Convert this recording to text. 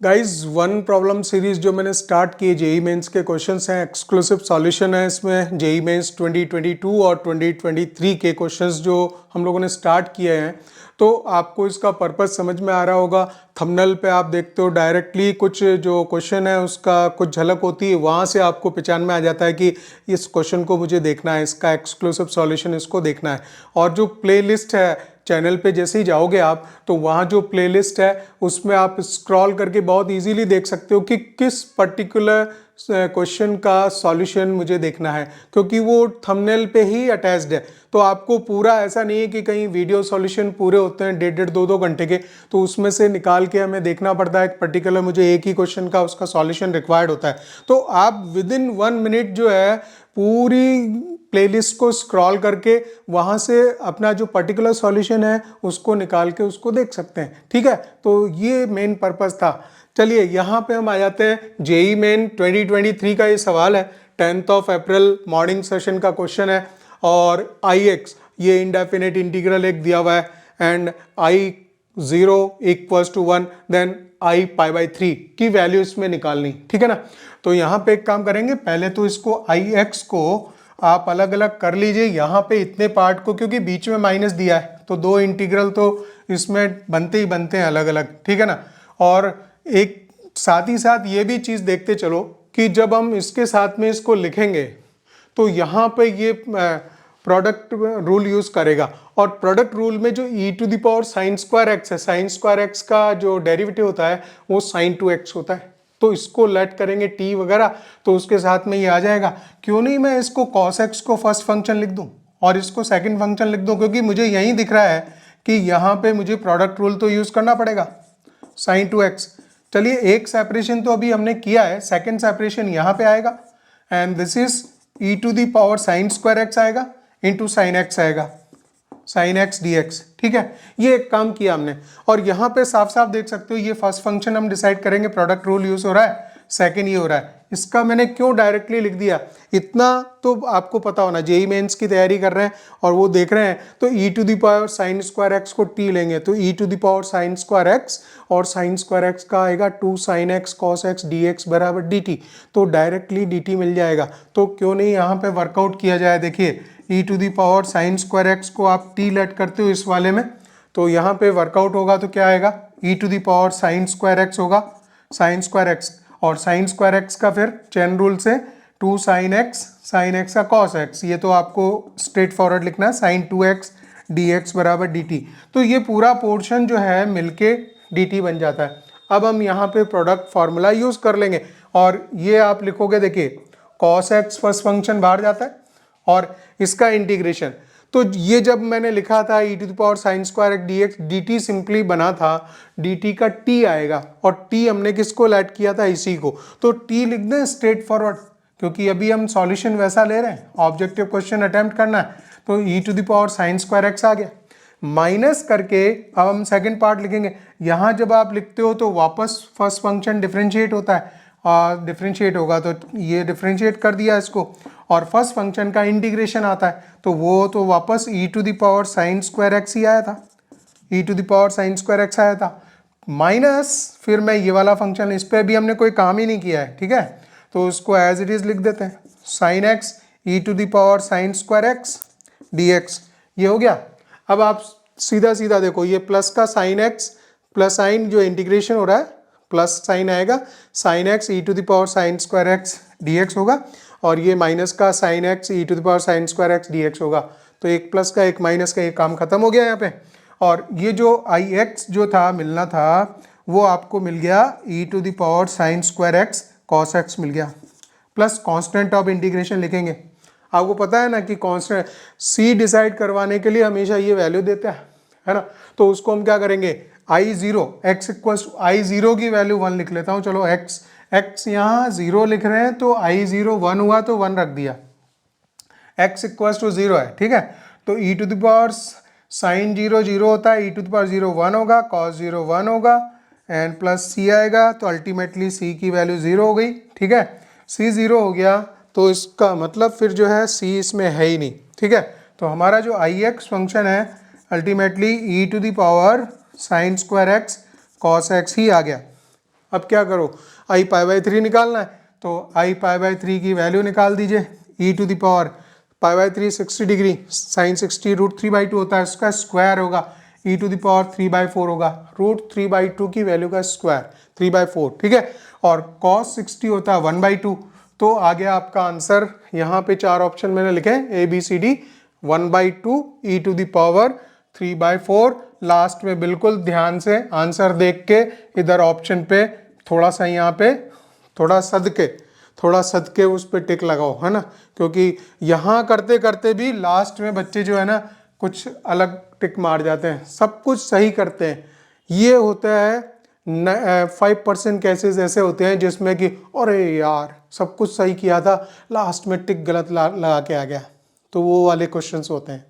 Guys one problem series जो मैंने start की जेई मेंस के क्वेश्चंस हैं, एक्सक्लूसिव सॉल्यूशन है इसमें। जेई मेंस 2022 और 2023 के क्वेश्चंस जो हम लोगों ने स्टार्ट किए हैं, तो आपको इसका पर्पस समझ में आ रहा होगा। थंबनेल पे आप देखते हो डायरेक्टली कुछ जो क्वेश्चन है उसका कुछ झलक होती है, वहाँ से आपको पहचान में आ जाता है कि इस क्वेश्चन को मुझे देखना है, इसका एक्सक्लूसिव सॉल्यूशन इसको देखना है। और जो प्लेलिस्ट है चैनल पे जैसे ही जाओगे आप, तो वहाँ जो प्लेलिस्ट है उसमें आप स्क्रॉल करके बहुत इजीली देख सकते हो कि किस पर्टिकुलर क्वेश्चन का सॉल्यूशन मुझे देखना है, क्योंकि वो थंबनेल पे ही अटैच्ड है। तो आपको पूरा ऐसा नहीं है कि कहीं वीडियो सॉल्यूशन पूरे होते हैं 1.5 2 घंटे के, तो उसमें से निकाल के हमें देखना पड़ता है पर्टिकुलर, मुझे एक ही क्वेश्चन का उसका सॉल्यूशन रिक्वायर्ड होता है। तो आप विद इन 1 मिनट जो है पूरी प्लेलिस्ट को स्क्रॉल करके वहाँ से अपना जो पर्टिकुलर सॉल्यूशन है उसको निकाल के उसको देख सकते हैं। ठीक है, तो ये मेन पर्पस था। चलिए यहाँ पे हम आ जाते हैं। जेई मेन 2023 का ये सवाल है, 10 अप्रैल मॉर्निंग सेशन का क्वेश्चन है। और आई एक्स ये इंडेफिनेट इंटीग्रल एक दिया हुआ है, and I 0 equals to 1, then I π/3 की वैल्यू इसमें निकालनी। ठीक है ना, तो यहाँ पे एक काम करेंगे, पहले तो इसको आई एक्स को आप अलग अलग कर लीजिए यहाँ पे इतने पार्ट को, क्योंकि बीच में माइनस दिया है तो दो इंटीग्रल तो इसमें बनते ही बनते हैं अलग अलग। ठीक है ना, और एक साथ ही साथ ये भी चीज़ देखते चलो कि जब हम इसके साथ में इसको लिखेंगे तो यहाँ पे ये प्रोडक्ट रूल यूज करेगा। और प्रोडक्ट रूल में जो e⁻sin² है, sin² का जो डेरिवेटिव होता है वो sin2x होता है। तो इसको लेट करेंगे t वगैरह, तो उसके साथ में ये आ जाएगा। क्यों नहीं मैं इसको cos x को फर्स्ट फंक्शन लिख दूं और इसको सेकंड फंक्शन लिख दूं, क्योंकि मुझे यही दिख रहा है कि यहाँ पे मुझे प्रोडक्ट रूल तो यूज करना पड़ेगा sin2x। चलिए एक सेपरेशन तो अभी हमने किया है, सेकंड सेपरेशन यहाँ पे आएगा, एंड दिस इज e⁻sin² आएगा इंटू sin x आएगा, sin x dx। ठीक है, ये एक काम किया हमने। और यहाँ पे साफ साफ देख सकते हो ये फर्स्ट फंक्शन हम डिसाइड करेंगे, प्रोडक्ट रूल यूज हो रहा है, सेकंड ये हो रहा है। इसका मैंने क्यों डायरेक्टली लिख दिया, इतना तो आपको पता होना। जेई मेंस की तैयारी कर रहे हैं और वो देख रहे हैं, तो e⁻sin² को t लेंगे तो e⁻sin² और sin² का आएगा 2sin x cos x dx बराबर dt, तो डायरेक्टली dt मिल जाएगा। तो क्यों नहीं यहाँ पे वर्कआउट किया जाए। देखिए e⁻sin² को आप t लेट करते हो इस वाले में, तो यहाँ पे वर्कआउट होगा तो क्या आएगा, e⁻sin² होगा sin²x, और sin²x का फिर चेन रूल से 2sin x का cos x, ये तो आपको स्ट्रेट फॉरवर्ड लिखना है, sin2x dx बराबर dt। तो ये पूरा पोर्शन जो है मिलके dt बन जाता है। अब हम यहाँ पे प्रोडक्ट फॉर्मूला यूज कर लेंगे और ये आप लिखोगे, देखिए cos x फर्स्ट फंक्शन बाहर जाता है और इसका इंटीग्रेशन, तो ये जब मैंने लिखा था e⁻sin² dx dt सिंपली बना था dt का t आएगा, और t हमने किसको ऐड किया था, इसी को, तो t लिख दें स्ट्रेट फॉरवर्ड, क्योंकि अभी हम सॉल्यूशन वैसा ले रहे हैं, ऑब्जेक्टिव क्वेश्चन अटेम्प्ट करना है। तो e⁻sin² आ गया, माइनस करके अब हम सेकेंड पार्ट लिखेंगे। यहाँ जब आप लिखते हो तो वापस फर्स्ट फंक्शन डिफ्रेंशिएट होता है, डिफ्रेंशिएट होगा तो ये डिफ्रेंशिएट कर दिया इसको, और फर्स्ट फंक्शन का इंटीग्रेशन आता है तो वो तो वापस e⁻sin² ही आया था, e⁻sin² आया था, माइनस फिर मैं ये वाला फंक्शन, इस पर भी हमने कोई काम ही नहीं किया है। ठीक है, तो उसको एज इट इज लिख देते हैं, sin x e⁻sin² dx, ये हो गया। अब आप सीधा सीधा देखो, ये प्लस का sin x प्लस साइन जो इंटीग्रेशन हो रहा है प्लस साइन आएगा, sin x e⁻sin² dx होगा, और ये माइनस का sin x e⁻sin² dx होगा। तो एक प्लस का एक माइनस का एक काम खत्म हो गया यहाँ पे। और ये जो ix जो था मिलना था वो आपको मिल गया e⁻sin² cos x मिल गया, प्लस कांस्टेंट ऑफ इंटीग्रेशन लिखेंगे। आपको पता है ना कि कांस्टेंट c डिसाइड करवाने के लिए हमेशा ये वैल्यू देता है ना, तो उसको हम क्या करेंगे, I0 x equals to I0 की वैल्यू 1 लिख लेता हूँ। चलो x यहाँ 0 लिख रहे हैं तो I0 1 हुआ तो 1 रख दिया, x इक्वल्स टू 0 है। ठीक है, तो e⁻sin0 0 होता है, e⁻0 1 होगा, cos 0 1 होगा, एंड प्लस c आएगा, तो अल्टीमेटली c की वैल्यू 0 हो गई। ठीक है, c 0 हो गया तो इसका मतलब फिर जो है c इसमें है ही नहीं। ठीक है, तो हमारा जो ix फंक्शन है अल्टीमेटली e⁻sin² cos x ही आ गया। अब क्या करो, आई पाई बाई 3 निकालना है, तो आई पाई बाई 3 की वैल्यू निकाल दीजिए। E to the power pi by 3 60 degree, sine 60 root 3/2 होता है, उसका स्क्वायर होगा, ई टू द पावर 3/4 होगा, रूट 3/2 की वैल्यू का स्क्वायर 3/4, ठीक है। और cos 60 होता है 1/2। तो आ गया आपका आंसर, यहाँ पे 4 ऑप्शन मैंने लिखे ABCD, 1/2 e to the power 3/4। Last में बिल्कुल ध्यान से आंसर देख के इधर ऑप्शन पे थोड़ा सा यहाँ पे थोड़ा सदके उस पे टिक लगाओ, है ना, क्योंकि यहाँ करते करते भी लास्ट में बच्चे जो है ना कुछ अलग टिक मार जाते हैं, सब कुछ सही करते हैं। ये होता है 5% केसेस ऐसे होते हैं जिसमें कि अरे यार सब कुछ सही किया था, लास्ट में टिक गलत लगा के आ गया, तो वो वाले क्वेश्चंस होते हैं।